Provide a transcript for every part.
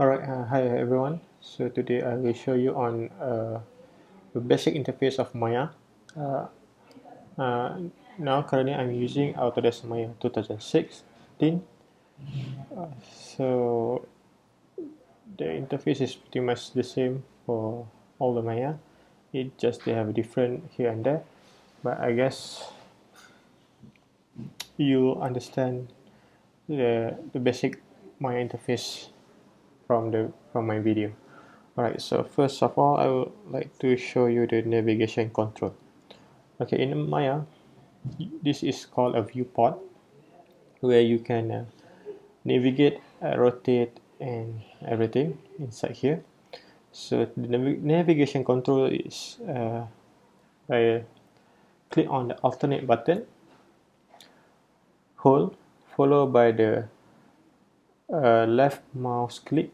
Alright, hi everyone. So today I will show you on the basic interface of Maya. Uh, uh, Now currently I'm using Autodesk Maya 2016. So the interface is pretty much the same for all the Maya. It just they have different here and there. But I guess you understand the basic Maya interface from my video. Alright, so first of all, I would like to show you the navigation control. Okay, in Maya, this is called a viewport, where you can navigate, rotate, and everything inside here. So the navigation control is by click on the alternate button, hold, followed by the left mouse click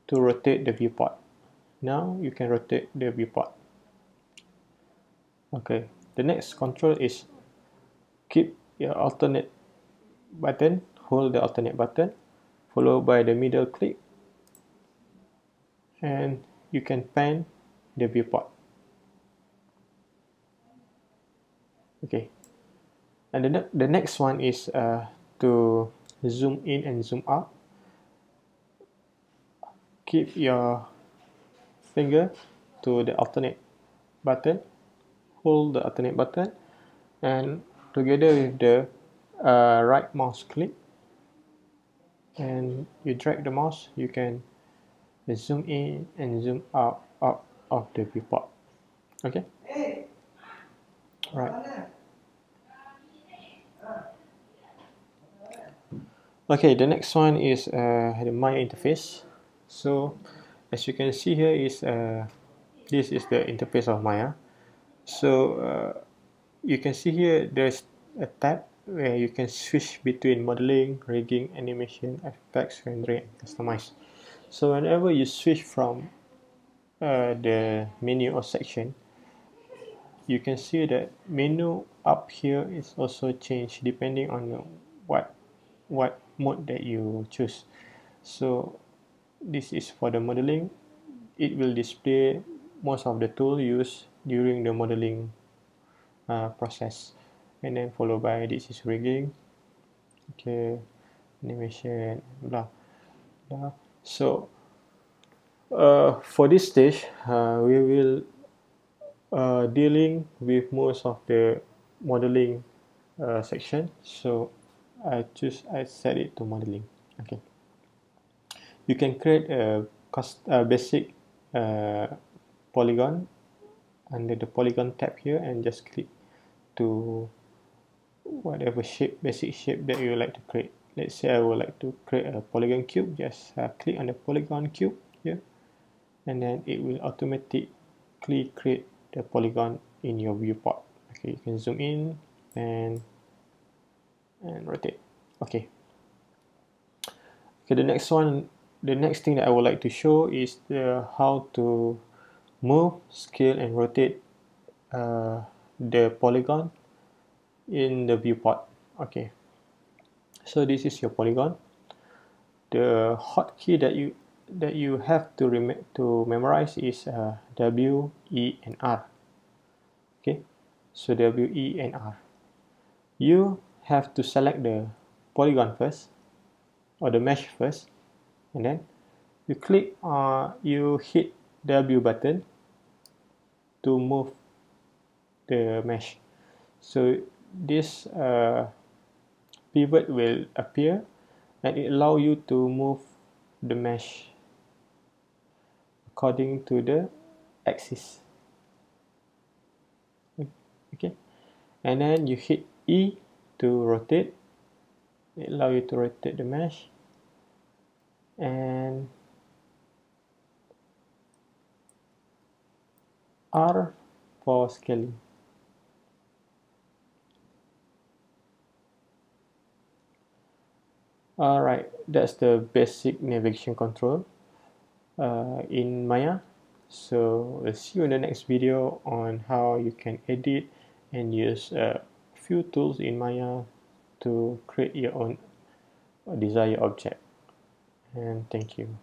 to rotate the viewport. Now you can rotate the viewport. Okay, the next control is keep your alternate button, hold the alternate button, followed by the middle click, and you can pan the viewport. Okay, and the next one is to zoom in and zoom out. Keep your finger to the alternate button, hold the alternate button, and together with the right mouse click, and you drag the mouse, you can zoom in and zoom out of the viewport. Okay, right. Okay, the next one is the Maya interface. So as you can see here is this is the interface of Maya. So you can see here there's a tab where you can switch between modeling, rigging, animation, effects, rendering, and customize. So whenever you switch from the menu or section, you can see that menu up here is also changed depending on what mode that you choose. So this is for the modeling. It will display most of the tool used during the modeling process, and then followed by this is rigging, okay, animation, blah blah. So for this stage, we will dealing with most of the modeling section. So I set it to modeling. Okay, you can create a basic polygon under the polygon tab here, and just click to whatever shape, basic shape that you would like to create. Let's say I would like to create a polygon cube. Just click on the polygon cube here, and then it will automatically create the polygon in your viewport. Okay, you can zoom in and rotate. Okay. Okay, the next thing that I would like to show is how to move, scale, and rotate the polygon in the viewport. Okay, so this is your polygon. The hotkey that you have to memorize is W, E, and R. Okay, so W, E, and R. You have to select the polygon first, or the mesh first, and then you hit W button to move the mesh. So this pivot will appear, and it allows you to move the mesh according to the axis. Okay, and then you hit E to rotate. It allows you to rotate the mesh, and R for scaling. Alright, that's the basic navigation control in Maya. So we'll see you in the next video on how you can edit and use a few tools in Maya to create your own desired object. and thank you.